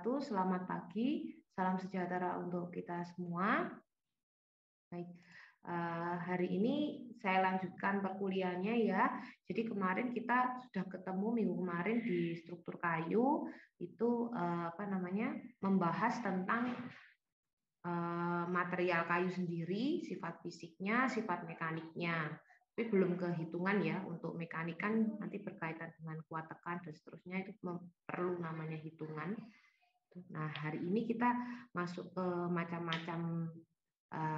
wabarakatuh. Selamat pagi, salam sejahtera untuk kita semua. Baik, hari ini saya lanjutkan perkuliahannya ya. Jadi kemarin kita sudah ketemu minggu kemarin di struktur kayu itu membahas tentang material kayu sendiri, sifat fisiknya, sifat mekaniknya. Tapi belum ke hitungan ya. Untuk mekanik kan nanti berkaitan dengan kuat tekan dan seterusnya, itu perlu namanya hitungan. Nah, hari ini kita masuk ke macam-macam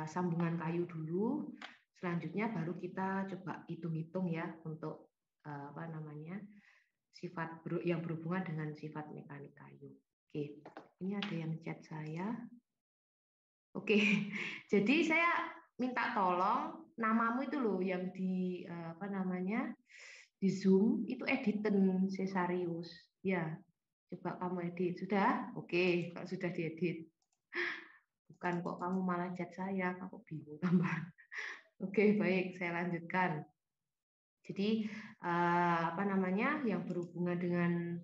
sambungan kayu dulu. Selanjutnya baru kita coba hitung-hitung ya untuk sifat yang berhubungan dengan sifat mekanik kayu. Oke, ini ada yang chat saya. Oke, jadi saya minta tolong namamu itu loh yang di di Zoom itu editen Cesarius. Ya, coba kamu edit. Sudah? Oke, kalau sudah diedit. Bukan kok kamu malah chat saya, aku bingung tambah. Oke, baik, saya lanjutkan. Jadi yang berhubungan dengan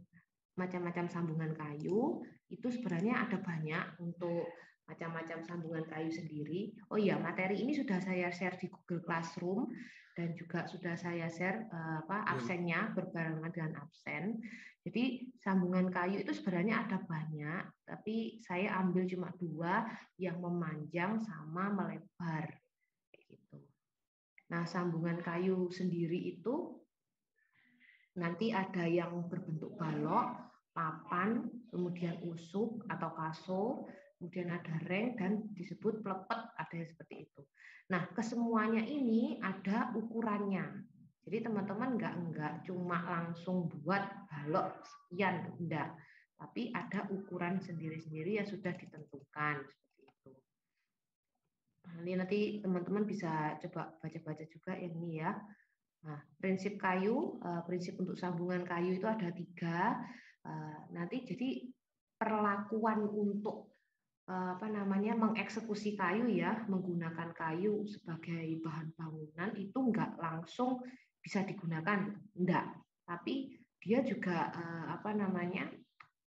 macam-macam sambungan kayu itu sebenarnya ada banyak untuk macam-macam sambungan kayu sendiri. Oh iya, materi ini sudah saya share di Google Classroom dan juga sudah saya share absennya berbarengan dengan absen. Jadi sambungan kayu itu sebenarnya ada banyak, tapi saya ambil cuma 2 yang memanjang sama melebar kayak gitu. Nah, sambungan kayu sendiri itu nanti ada yang berbentuk balok, papan, kemudian usuk atau kaso, kemudian ada reng dan disebut plepet, ada yang seperti itu. Nah, kesemuanya ini ada ukurannya. Jadi teman-teman enggak cuma langsung buat balok sekian, enggak. Tapi ada ukuran sendiri-sendiri yang sudah ditentukan seperti itu. Nah, ini nanti teman-teman bisa coba baca-baca juga ini ya. Nah, prinsip kayu, prinsip untuk sambungan kayu itu ada 3. Nanti jadi perlakuan untuk mengeksekusi kayu ya, menggunakan kayu sebagai bahan bangunan itu enggak langsung bisa digunakan, enggak. Tapi dia juga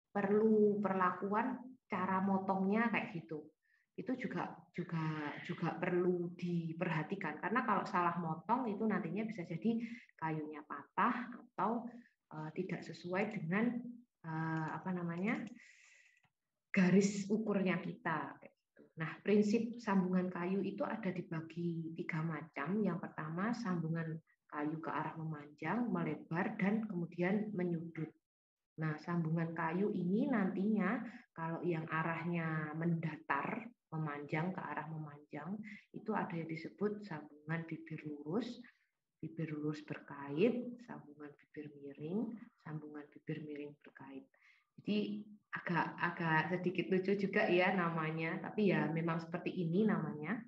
perlu perlakuan cara motongnya kayak gitu. Itu juga perlu diperhatikan karena kalau salah motong itu nantinya bisa jadi kayunya patah atau tidak sesuai dengan garis ukurnya kita. Nah, prinsip sambungan kayu itu ada dibagi 3 macam. Yang pertama sambungan kayu ke arah memanjang, melebar, dan kemudian menyudut. Nah, sambungan kayu ini nantinya kalau yang arahnya mendatar, memanjang ke arah memanjang, itu ada yang disebut sambungan bibir lurus berkait, sambungan bibir miring berkait. Jadi agak sedikit lucu juga ya namanya, tapi ya memang seperti ini namanya.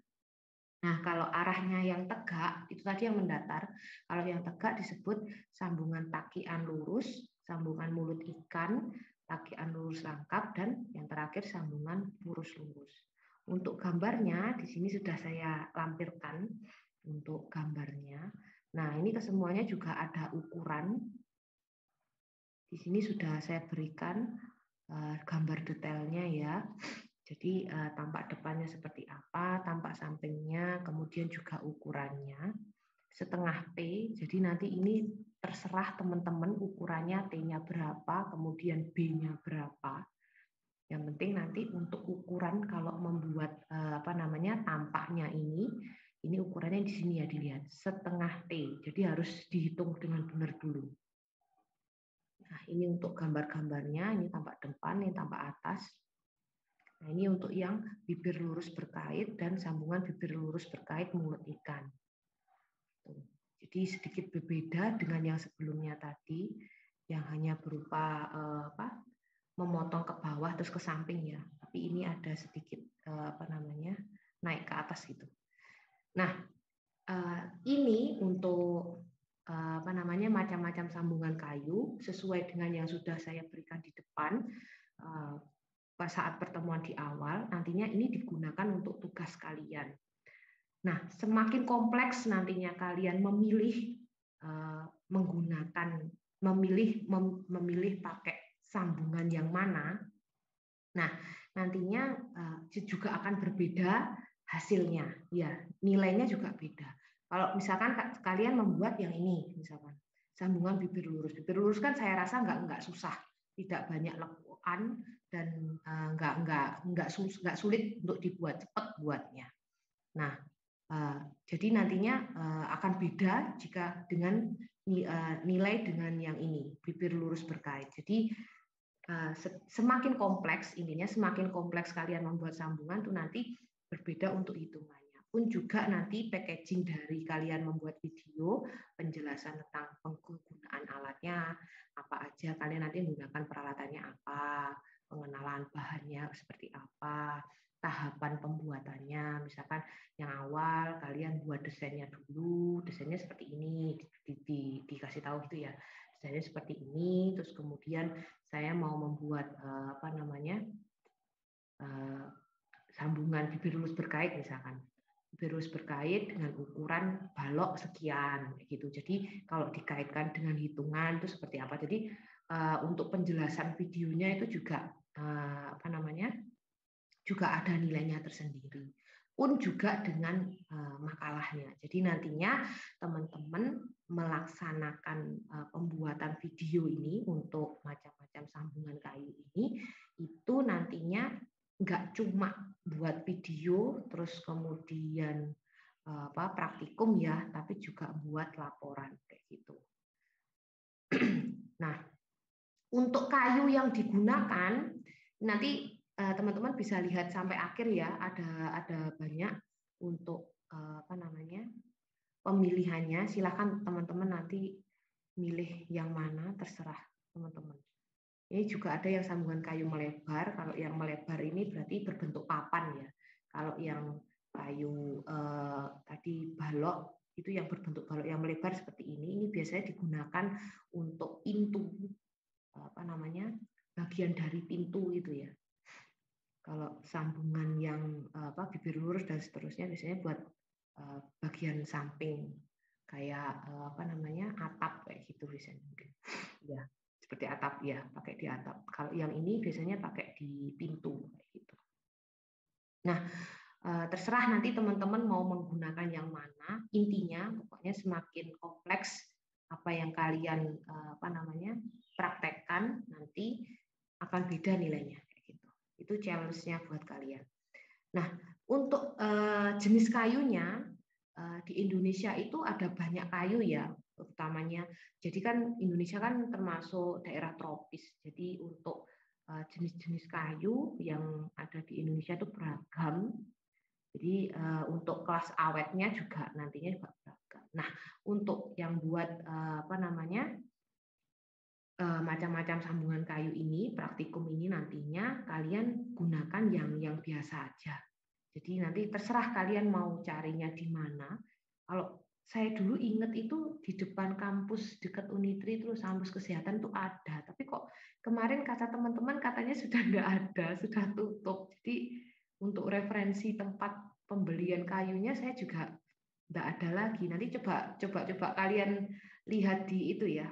Nah, kalau arahnya yang tegak, itu tadi yang mendatar. Kalau yang tegak disebut sambungan takian lurus, sambungan mulut ikan, takian lurus rangkap, dan yang terakhir sambungan lurus-lurus. Untuk gambarnya, di sini sudah saya lampirkan untuk gambarnya. Nah, ini kesemuanya juga ada ukuran. Di sini sudah saya berikan gambar detailnya ya. Jadi tampak depannya seperti apa, tampak sampingnya, kemudian juga ukurannya. Setengah T, jadi nanti ini terserah teman-teman ukurannya T-nya berapa, kemudian B-nya berapa. Yang penting nanti untuk ukuran kalau membuat tampaknya ini ukurannya di sini ya dilihat, setengah T. Jadi harus dihitung dengan benar dulu. Nah, ini untuk gambar-gambarnya, ini tampak depan, ini tampak atas. Nah, ini untuk yang bibir lurus berkait dan sambungan bibir lurus berkait mulut ikan. Jadi sedikit berbeda dengan yang sebelumnya tadi, yang hanya berupa memotong ke bawah terus ke samping ya. Tapi ini ada sedikit naik ke atas gitu. Nah, ini untuk macam-macam sambungan kayu sesuai dengan yang sudah saya berikan di depan saat pertemuan di awal. Nantinya ini digunakan untuk tugas kalian. Nah, semakin kompleks nantinya kalian memilih memilih pakai sambungan yang mana, Nah, nantinya juga akan berbeda hasilnya, ya nilainya juga beda. Kalau misalkan kalian membuat yang ini, misalkan sambungan bibir lurus kan saya rasa nggak susah, tidak banyak lekukan dan nggak sulit untuk dibuat, cepat buatnya. Nah, jadi nantinya akan beda jika dengan nilai dengan yang ini bibir lurus berkait. Jadi semakin kompleks, intinya semakin kompleks kalian membuat sambungan tuh nanti berbeda untuk hitungannya. Pun juga nanti packaging dari kalian membuat video, penjelasan tentang penggunaan alatnya, apa aja kalian nanti menggunakan peralatannya apa, pengenalan bahannya seperti apa, tahapan pembuatannya, misalkan yang awal kalian buat desainnya dulu, desainnya seperti ini, dikasih tahu gitu ya, desainnya seperti ini, terus kemudian saya mau membuat sambungan bibir lurus berkait misalkan, bibir lurus berkait dengan ukuran balok sekian, gitu. Jadi kalau dikaitkan dengan hitungan itu seperti apa. Jadi untuk penjelasan videonya itu juga juga ada nilainya tersendiri. Pun juga dengan makalahnya. Jadi nantinya teman-teman melaksanakan pembuatan video ini untuk macam-macam sambungan kayu ini, itu nantinya nggak cuma buat video terus kemudian praktikum ya, tapi juga buat laporan kayak gitu. Nah, untuk kayu yang digunakan nanti teman-teman bisa lihat sampai akhir ya, ada banyak untuk pemilihannya. Silakan teman-teman nanti milih yang mana, terserah teman-teman. Ini juga ada yang sambungan kayu melebar. Kalau yang melebar ini berarti berbentuk papan ya. Kalau yang kayu tadi balok itu yang berbentuk balok yang melebar seperti ini biasanya digunakan untuk pintu, bagian dari pintu itu ya. Kalau sambungan yang bibir lurus dan seterusnya biasanya buat bagian samping kayak atap kayak gitu biasanya mungkin. Ya, seperti atap ya, pakai di atap. Kalau yang ini biasanya pakai di pintu kayak gitu. Nah, terserah nanti teman-teman mau menggunakan yang mana. Intinya pokoknya semakin kompleks apa yang kalian praktekkan nanti akan beda nilainya. Itu challenge-nya buat kalian. Nah, untuk jenis kayunya di Indonesia itu ada banyak kayu ya, utamanya. Jadi kan Indonesia kan termasuk daerah tropis. Jadi untuk jenis-jenis kayu yang ada di Indonesia itu beragam. Jadi untuk kelas awetnya juga nantinya juga beragam. Nah, untuk yang buat macam-macam sambungan kayu ini, praktikum ini nantinya kalian gunakan yang biasa aja. Jadi nanti terserah kalian mau carinya di mana. Kalau saya dulu ingat itu di depan kampus dekat Unitri terus kampus kesehatan tuh ada, tapi kok kemarin kata teman-teman katanya sudah nggak ada, sudah tutup. Jadi untuk referensi tempat pembelian kayunya saya juga nggak ada lagi. Nanti coba kalian lihat di itu ya,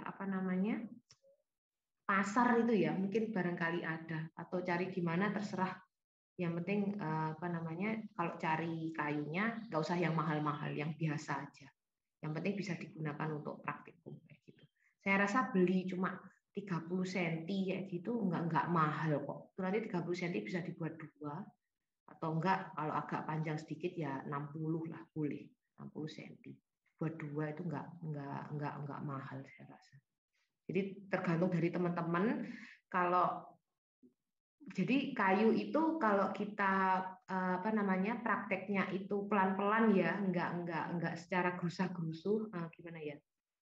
pasar itu ya, mungkin barangkali ada, atau cari di mana terserah. Yang penting kalau cari kayunya nggak usah yang mahal-mahal, yang biasa aja. Yang penting bisa digunakan untuk praktikum kayak gitu. Saya rasa beli cuma 30 cm kayak gitu nggak mahal kok. Itu nanti 30 cm bisa dibuat dua, atau enggak kalau agak panjang sedikit ya 60 lah boleh, 60 cm. Buat dua itu nggak mahal saya rasa. Jadi tergantung dari teman-teman. Jadi kayu itu kalau kita prakteknya itu pelan-pelan ya, nggak secara gerusa-gerusu, gimana ya,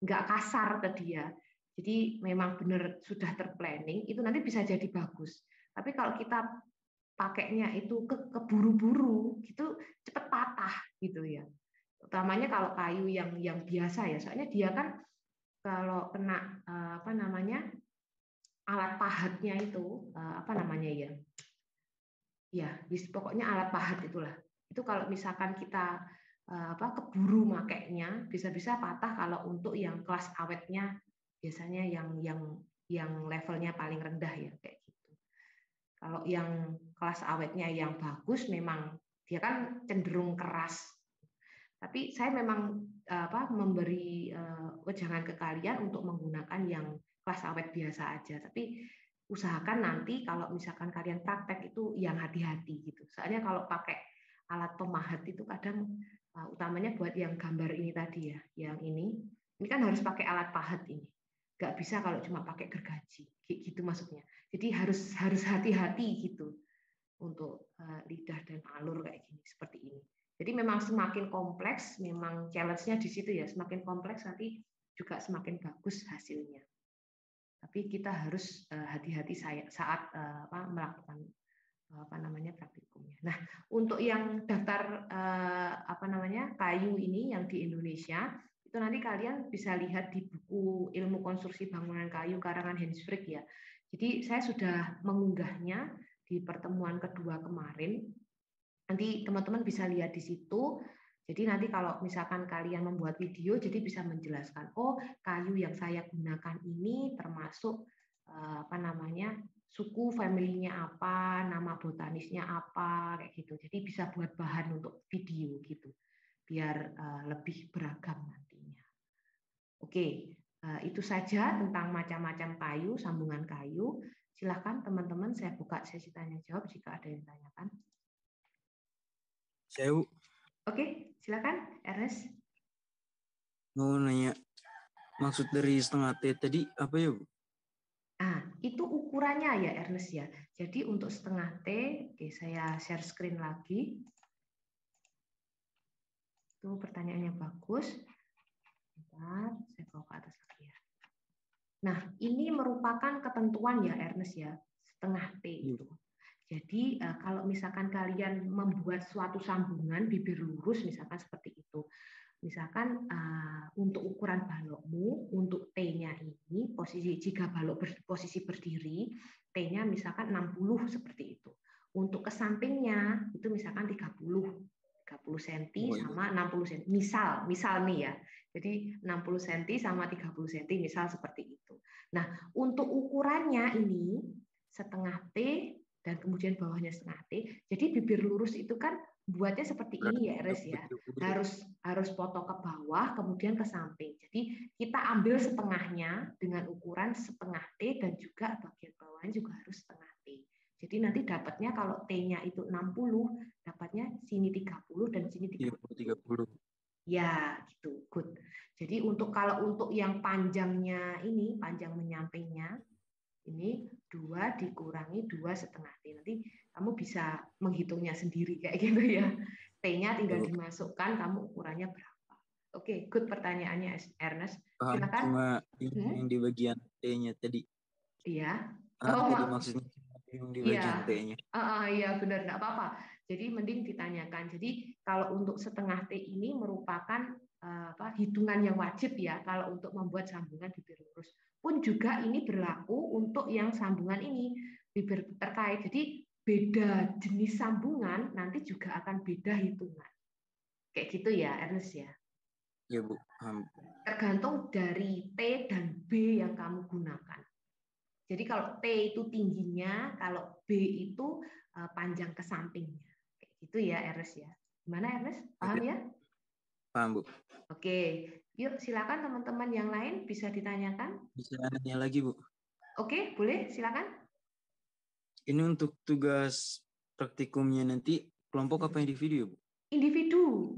nggak kasar ke dia. Jadi memang benar sudah terplanning, itu nanti bisa jadi bagus. Tapi kalau kita pakainya itu keburu-buru, gitu cepat patah gitu ya. Utamanya kalau kayu yang biasa ya, soalnya dia kan kalau kena alat pahatnya itu pokoknya alat pahat itulah. Itu kalau misalkan kita keburu makainya bisa-bisa patah. Kalau untuk yang kelas awetnya biasanya yang levelnya paling rendah ya kayak gitu. Kalau yang kelas awetnya yang bagus memang dia kan cenderung keras. Tapi saya memang memberi wejangan ke kalian untuk menggunakan yang kelas awet biasa aja. Tapi usahakan nanti kalau misalkan kalian praktek itu yang hati-hati gitu. Soalnya kalau pakai alat pemahat itu kadang utamanya buat yang gambar ini tadi ya, yang ini kan harus pakai alat pahat ini. Nggak bisa kalau cuma pakai gergaji, gitu maksudnya. Jadi harus hati-hati gitu untuk lidah dan alur kayak gini seperti ini. Jadi memang semakin kompleks, memang challenge-nya di situ ya. Semakin kompleks nanti juga semakin bagus hasilnya. Tapi kita harus hati-hati saat melakukan praktikumnya. Nah, untuk yang daftar kayu ini yang di Indonesia itu nanti kalian bisa lihat di buku Ilmu Konstruksi Bangunan Kayu karangan Hans Frick ya. Jadi saya sudah mengunggahnya di pertemuan kedua kemarin. Nanti teman-teman bisa lihat di situ. Jadi nanti kalau misalkan kalian membuat video, jadi bisa menjelaskan, oh kayu yang saya gunakan ini termasuk suku family-nya apa, nama botanisnya apa, kayak gitu. Jadi bisa buat bahan untuk video gitu, biar lebih beragam nantinya. Oke, itu saja tentang macam-macam kayu, sambungan kayu. Silahkan teman-teman, saya buka sesi tanya jawab jika ada yang tanyakan. Saya Oke, silakan Ernest. mau nanya, maksud dari setengah T tadi apa ya, Bu? Itu ukurannya ya Ernest ya. Jadi untuk setengah T, oke, saya share screen lagi. Itu pertanyaannya bagus. Bentar, saya bawa ke atas lagi ya. Nah, ini merupakan ketentuan ya Ernest ya, setengah T itu. Jadi kalau misalkan kalian membuat suatu sambungan bibir lurus misalkan seperti itu, misalkan untuk ukuran balokmu, untuk T-nya ini jika balok posisi berdiri, T-nya misalkan 60 seperti itu. Untuk ke sampingnya itu misalkan 30 cm sama 60 cm. Misal nih ya. Jadi 60 cm sama 30 cm misal seperti itu. Nah, untuk ukurannya ini setengah T dan kemudian bawahnya setengah T. Jadi bibir lurus itu kan buatnya seperti ini ya, Res ya. Harus foto ke bawah, kemudian ke samping. Jadi kita ambil setengahnya dengan ukuran setengah T dan juga bagian bawahnya juga harus setengah T. Jadi nanti dapatnya kalau T-nya itu 60, dapatnya sini 30 dan sini 30. Ya, gitu. Good. Jadi kalau untuk yang panjangnya ini, panjang menyampingnya, ini 2 dikurangi 2,5 T. Nanti kamu bisa menghitungnya sendiri kayak gitu ya. T-nya tinggal dimasukkan, kamu ukurannya berapa. Oke, good pertanyaannya Ernest. Silakan. Cuma yang di bagian T-nya tadi. Iya. Tadi maksudnya yang di bagian T-nya. Iya, benar, nggak apa-apa. Jadi mending ditanyakan. Jadi kalau untuk setengah T ini merupakan hitungan yang wajib ya kalau untuk membuat sambungan bibir lurus. Pun juga ini berlaku untuk yang sambungan ini bibir terkait. Jadi beda jenis sambungan nanti juga akan beda hitungan. Kayak gitu ya, Ernest ya. Ya, Bu. Tergantung dari T dan B yang kamu gunakan. Jadi kalau T itu tingginya, kalau B itu panjang ke sampingnya. Kayak gitu ya, Ernest ya. Gimana Ernest? Paham ya? Paham, Bu. Oke, yuk silakan teman-teman yang lain bisa ditanyakan. Bisa nanya lagi, Bu. Oke, boleh, silakan. Ini untuk tugas praktikumnya nanti kelompok apa individu, Bu?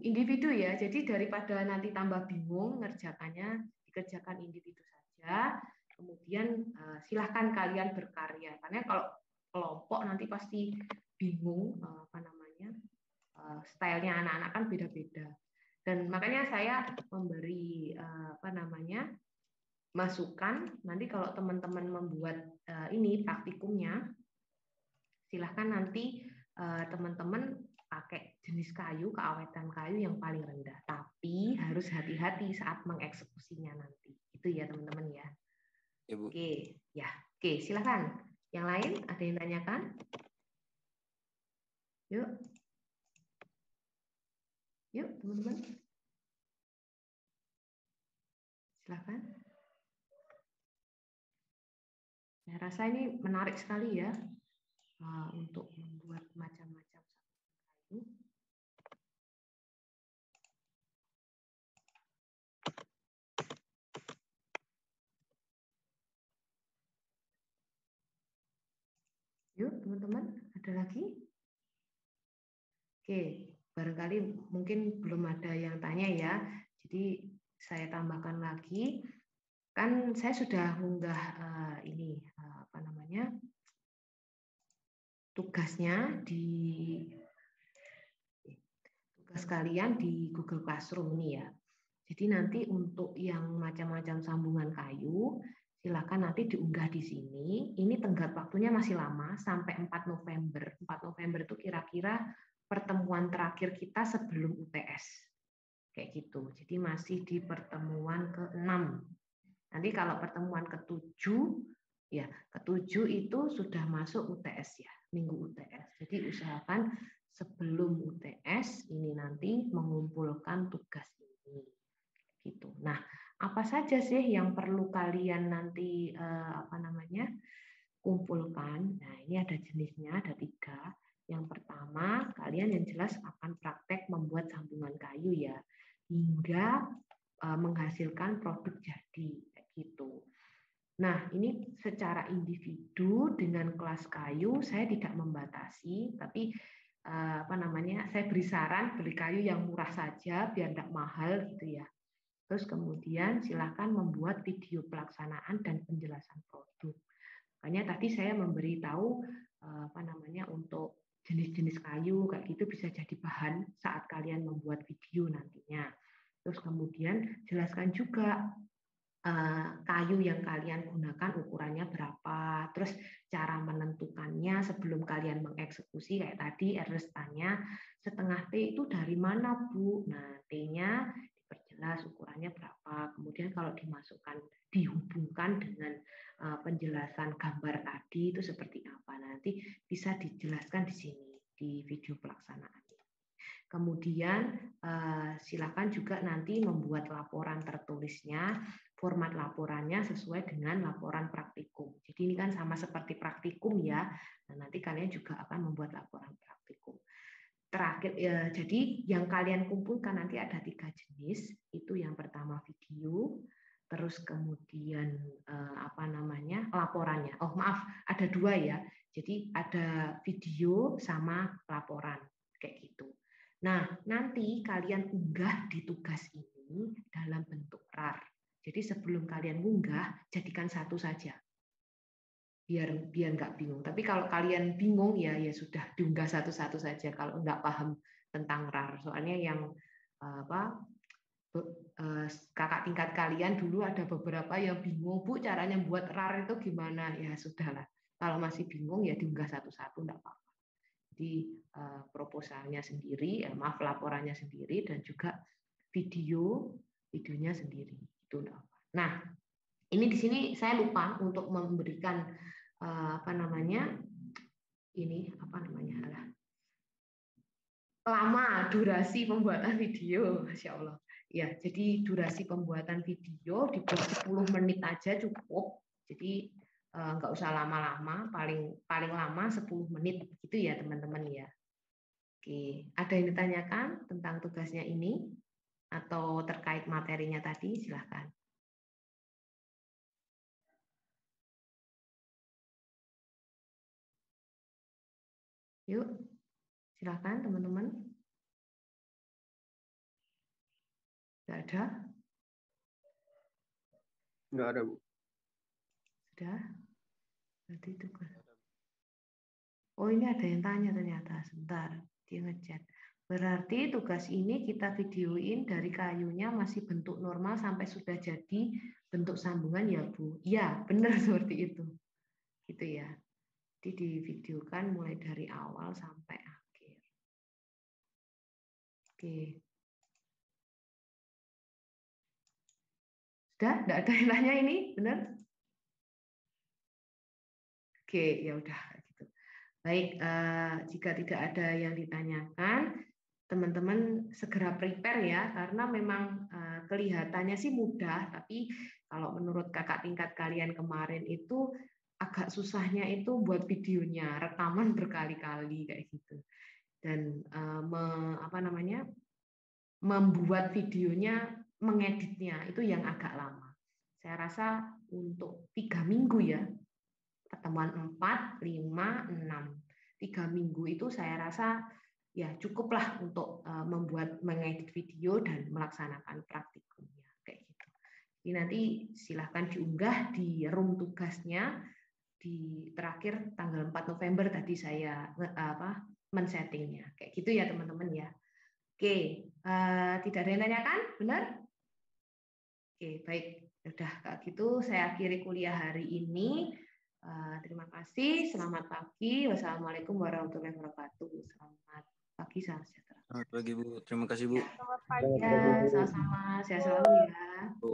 Individu ya. Jadi daripada nanti tambah bingung ngerjakannya, dikerjakan individu saja. Kemudian silahkan kalian berkarya. Karena kalau kelompok nanti pasti bingung stylenya anak-anak kan beda-beda. Dan makanya saya memberi masukan nanti kalau teman-teman membuat ini praktikumnya, silahkan nanti teman-teman pakai jenis kayu, keawetan kayu yang paling rendah. Tapi harus hati-hati saat mengeksekusinya nanti. Itu ya teman-teman ya. Ya, Bu. Oke, ya. Oke, silakan. Yang lain ada yang tanyakan? Yuk. Yuk, teman-teman. Silakan. Saya rasa ini menarik sekali ya. untuk membuat macam-macam kayu. Yuk, teman-teman, ada lagi? Oke, barangkali mungkin belum ada yang tanya ya. Jadi saya tambahkan lagi. Kan saya sudah mengunggah ini apa namanya? Tugas kalian di Google Classroom ini ya. Jadi nanti untuk yang macam-macam sambungan kayu, silakan nanti diunggah di sini. Ini tenggat waktunya masih lama sampai 4 November. 4 November itu kira-kira pertemuan terakhir kita sebelum UTS. Kayak gitu. Jadi masih di pertemuan ke-6. Nanti kalau pertemuan ke-7 ya, ke-7 itu sudah masuk UTS ya, minggu UTS. Jadi usahakan sebelum UTS ini nanti mengumpulkan tugas ini. Gitu. Nah, apa saja sih yang perlu kalian nanti kumpulkan? Nah, ini ada jenisnya, ada 3. Yang pertama, kalian yang jelas akan praktek membuat sambungan kayu ya, hingga menghasilkan produk jadi kayak gitu. Nah, ini secara individu dengan kelas kayu saya tidak membatasi, tapi saya beri saran beli kayu yang murah saja biar tidak mahal gitu ya. Terus kemudian silakan membuat video pelaksanaan dan penjelasan produk. Makanya tadi saya memberitahu untuk jenis-jenis kayu kayak gitu bisa jadi bahan saat kalian membuat video nantinya. Terus kemudian jelaskan juga kayu yang kalian gunakan ukurannya berapa, terus cara menentukannya sebelum kalian mengeksekusi kayak tadi Ernest tanya setengah T itu dari mana Bu? Nah T-nya diperjelas ukurannya berapa, kemudian kalau dimasukkan dihubungkan dengan penjelasan gambar tadi itu seperti apa, nanti bisa dijelaskan di sini di video pelaksanaan. Kemudian silakan juga nanti membuat laporan tertulisnya, format laporannya sesuai dengan laporan praktikum. Jadi ini kan sama seperti praktikum ya. Nah, nanti kalian juga akan membuat laporan praktikum. Terakhir, jadi yang kalian kumpulkan nanti ada 3 jenis. Itu yang pertama video, terus kemudian laporannya. Oh maaf, ada 2 ya. Jadi ada video sama laporan kayak gitu. Nah, nanti kalian unggah di tugas ini dalam bentuk RAR. Jadi sebelum kalian unggah, jadikan satu saja. Biar nggak bingung. Tapi kalau kalian bingung ya sudah diunggah satu-satu saja kalau nggak paham tentang RAR. Soalnya yang kakak tingkat kalian dulu ada beberapa yang bingung, Bu, caranya buat RAR itu gimana? Ya sudahlah. Kalau masih bingung ya diunggah satu-satu nggak apa-apa. Jadi proposalnya sendiri, laporannya sendiri, dan juga videonya sendiri. Itu. Nah, ini di sini saya lupa untuk memberikan lama durasi pembuatan video, Masya Allah. Ya, jadi durasi pembuatan video dibuat 10 menit aja cukup. Jadi nggak usah lama-lama, paling lama 10 menit gitu ya teman-teman ya. Oke, ada yang ditanyakan tentang tugasnya ini atau terkait materinya tadi? Silahkan. Yuk, silahkan teman-teman. Nggak ada? Nggak ada, Bu. Sudah? Berarti itu kan. Oh, ini ada yang tanya ternyata. Sebentar, dia ngechat. Berarti tugas ini kita videoin dari kayunya masih bentuk normal sampai sudah jadi bentuk sambungan ya, Bu? Ya, benar seperti itu. Gitu ya. Jadi divideokan mulai dari awal sampai akhir. Oke. Sudah? Nggak ada yang tanya ini? Benar? Oke, ya udah. Gitu. Baik, jika tidak ada yang ditanyakan, teman-teman segera prepare ya, karena memang kelihatannya sih mudah, tapi kalau menurut kakak tingkat kalian kemarin itu agak susahnya itu buat videonya, rekaman berkali-kali kayak gitu. Dan membuat videonya, mengeditnya itu yang agak lama. Saya rasa untuk 3 minggu ya, pertemuan 4, 5, 6. 3 minggu itu saya rasa ya cukuplah untuk mengedit video dan melaksanakan praktikumnya kayak gitu. Jadi nanti silahkan diunggah di room tugasnya di terakhir tanggal 4 November tadi saya men-settingnya kayak gitu ya teman-teman ya. Oke, tidak ada yang tanyakan, benar? Oke, baik. Udah kayak gitu saya akhiri kuliah hari ini. Terima kasih, selamat pagi. Wassalamualaikum warahmatullahi wabarakatuh. Selamat pagi, salam sejahtera. Selamat pagi Bu. Terima kasih Bu. Selamat pagi. Ya, sama-sama. Sehat selalu ya. Bu.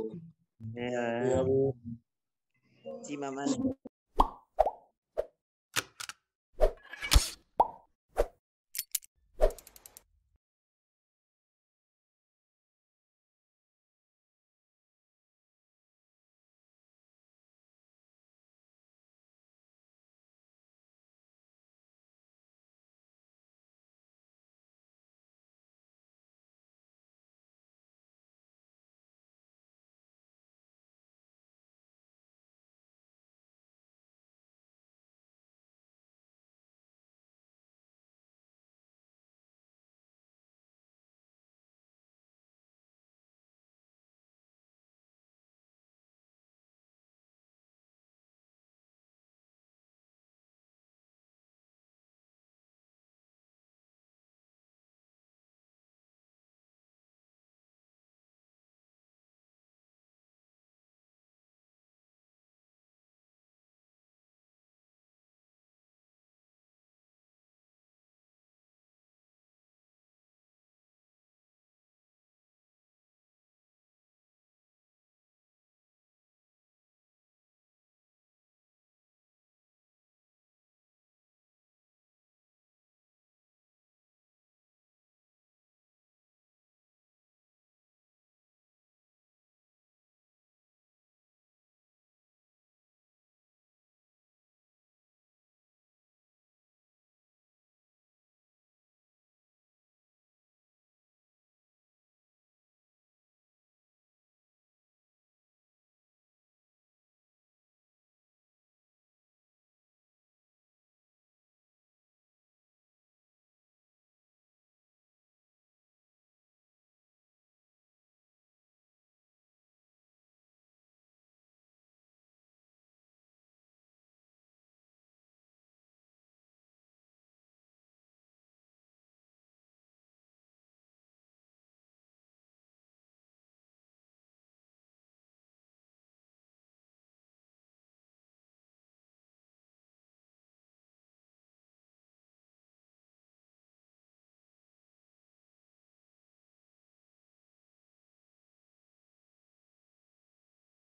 Ya, Cimaman.